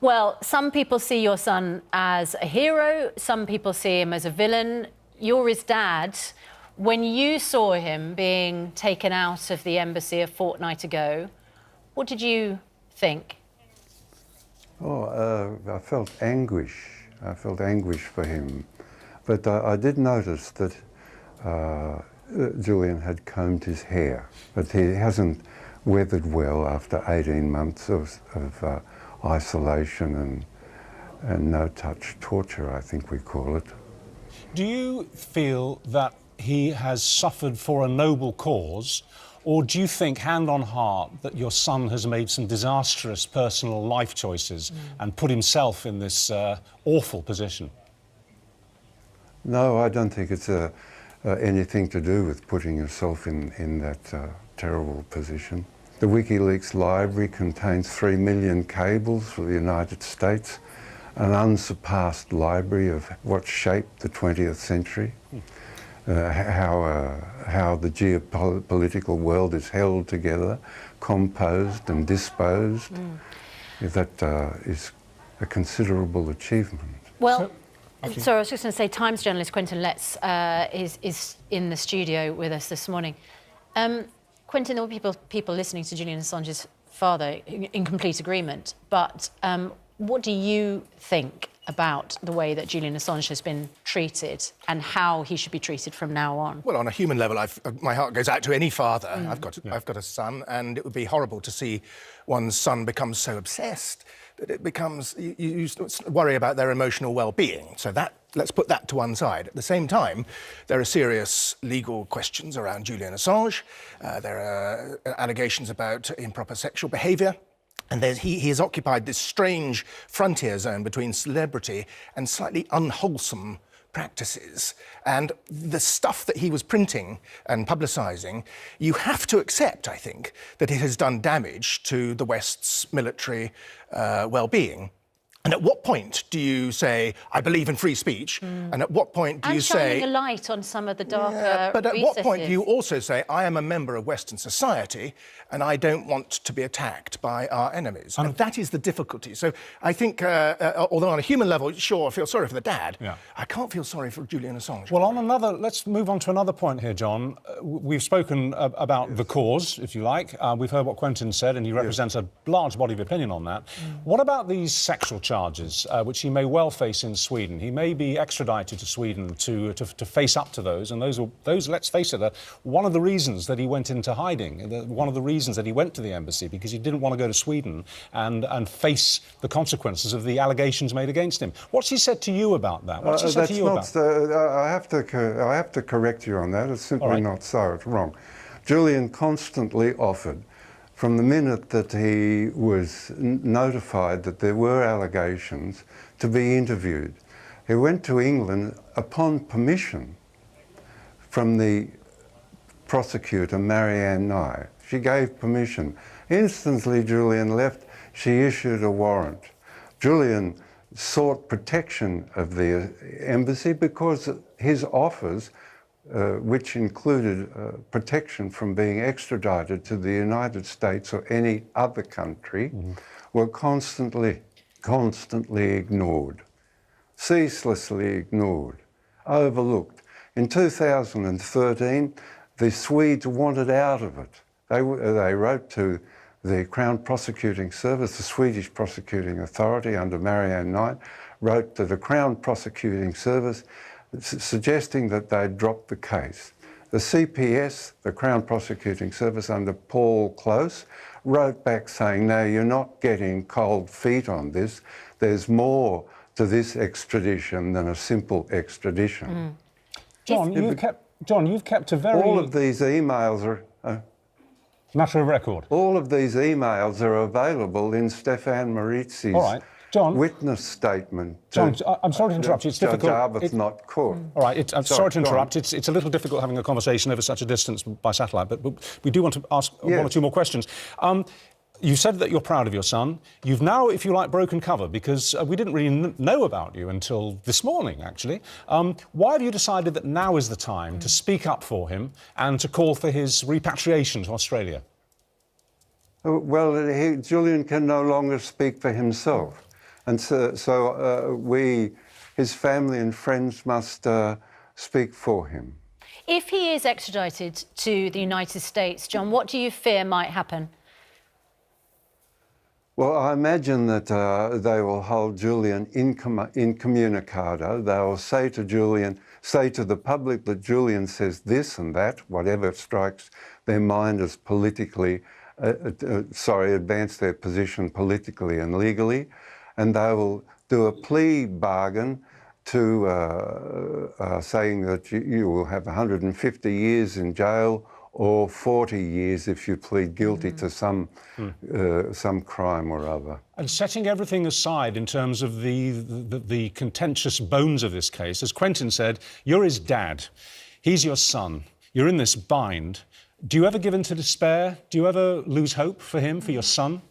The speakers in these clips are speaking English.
Well, some people see your son as a hero, some people see him as a villain. You're his dad. When you saw him being taken out of the embassy a fortnight ago, what did you think? Oh, I felt anguish. I felt anguish for him. But I did notice that Julian had combed his hair, but he hasn't weathered well after 18 months of isolation and no-touch torture, I think we call it. Do you feel that he has suffered for a noble cause, or do you think, hand on heart, that your son has made some disastrous personal life choices and put himself in this awful position? No, I don't think it's anything to do with putting yourself in that terrible position. The WikiLeaks library contains 3 million cables for the United States, an unsurpassed library of what shaped the 20th century, how the geopolitical world is held together, composed and disposed. That is a considerable achievement. Well, sorry, I was just going to say, Times journalist Quentin Letts is in the studio with us this morning. Quentin, there will be people listening to Julian Assange's father in complete agreement, but what do you think about the way that Julian Assange has been treated and how he should be treated from now on? Well, on a human level, my heart goes out to any father. I've got a son, and it would be horrible to see one's son become so obsessed that it becomes, you worry about their emotional well-being. So let's put that to one side. At the same time, there are serious legal questions around Julian Assange. There are allegations about improper sexual behaviour. And he has occupied this strange frontier zone between celebrity and slightly unwholesome practices. And the stuff that he was printing and publicising, you have to accept, I think, that it has done damage to the West's military well-being. And at what point do you say, I believe in free speech? And at what point do you say... And shining a light on some of the darker but at recesses. what point do you also say, I am a member of Western society and I don't want to be attacked by our enemies? And that is the difficulty. So I think, although on a human level, sure, I feel sorry for the dad, I can't feel sorry for Julian Assange. Well, let's move on to another point here, John. We've spoken about the cause, if you like. We've heard what Quentin said, and he represents a large body of opinion on that. What about these sexual charges, which he may well face in Sweden? He may be extradited to Sweden to face up to those, and those, let's face it, are one of the reasons that he went into hiding, one of the reasons that he went to the embassy, because he didn't want to go to Sweden and face the consequences of the allegations made against him. What's he said to you about that? What's he said to you about that? I have to correct you on that. It's simply not so. It's wrong. Julian constantly offered, from the minute that he was notified that there were allegations, to be interviewed. He went to England upon permission from the prosecutor, Marianne Nye. She gave permission. Instantly, Julian left. She issued a warrant. Julian sought protection of the embassy because his offers, which included protection from being extradited to the United States or any other country, were constantly ignored, ceaselessly ignored, overlooked. In 2013, the Swedes wanted out of it. They wrote to the Crown Prosecuting Service, the Swedish Prosecuting Authority under Marianne Nye, wrote to the Crown Prosecuting Service suggesting that they'd drop the case. The CPS, the Crown Prosecuting Service under Paul Close, wrote back saying, no, you're not getting cold feet on this. There's more to this extradition than a simple extradition. John, you've kept a very... All of these emails are... matter of record. All of these emails are available in Stefan Marizi's witness statement. John, I'm sorry to interrupt you. It's difficult. Judge Arbuthnot Court. All right, I'm sorry to interrupt. It's a little difficult having a conversation over such a distance by satellite, but we do want to ask one or two more questions. You said that you're proud of your son. You've now, if you like, broken cover, because we didn't really know about you until this morning, actually. Why have you decided that now is the time to speak up for him and to call for his repatriation to Australia? Well, Julian can no longer speak for himself. And his family and friends must speak for him. If he is extradited to the United States, John, what do you fear might happen? Well, I imagine that they will hold Julian incommunicado. They will say to the public that Julian says this and that, whatever strikes their mind as politically, advance their position politically and legally, and they will do a plea bargain to saying that you will have 150 years in jail or 40 years if you plead guilty to some crime or other. And setting everything aside in terms of the contentious bones of this case, as Quentin said, you're his dad, he's your son, you're in this bind. Do you ever give in to despair? Do you ever lose hope for him, for your son?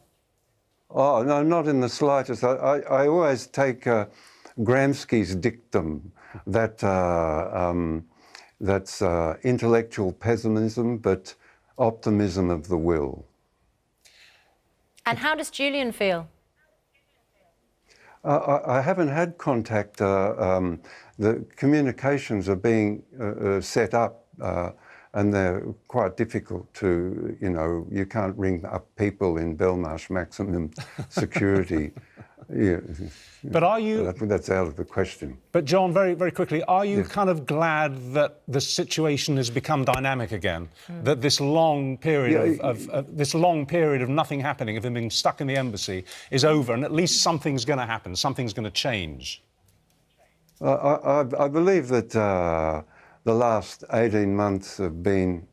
Oh, no, not in the slightest. I always take Gramsci's dictum that that's intellectual pessimism, but optimism of the will. And how does Julian feel? I haven't had contact. The communications are being set up, and they're quite difficult to, you can't ring up people in Belmarsh maximum security. Yeah. But are you... That's out of the question. But John, very, very quickly, are you kind of glad that the situation has become dynamic again? That this long period of nothing happening, of him being stuck in the embassy, is over, and at least something's going to happen, something's going to change? I believe that the last 18 months have been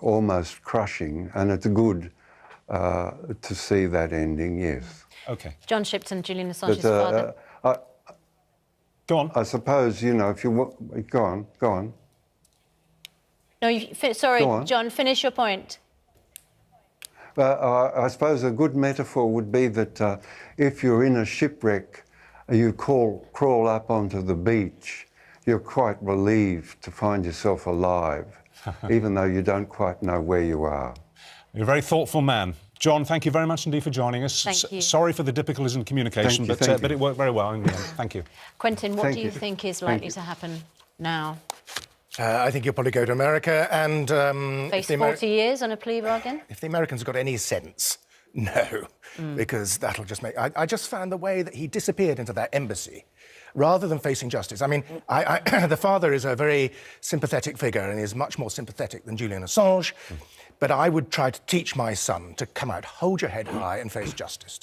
almost crushing, and it's good to see that ending, yes. OK. John Shipton, Julian Assange's father. Go on. I suppose, if you want... Go on. No, sorry, John, finish your point. I suppose a good metaphor would be that if you're in a shipwreck, you crawl up onto the beach, you're quite relieved to find yourself alive, even though you don't quite know where you are. You're a very thoughtful man. John, thank you very much indeed for joining us. Thank you. Sorry for the difficulties in communication, but it worked very well in the end. Thank you. Quentin, what do you think is likely to happen now? I think he'll probably go to America and... face 40 years on a plea bargain? If the Americans have got any sense, no, because that'll just make... I just found the way that he disappeared into that embassy rather than facing justice. I mean, the father is a very sympathetic figure and is much more sympathetic than Julian Assange, but I would try to teach my son to come out, hold your head high and face justice.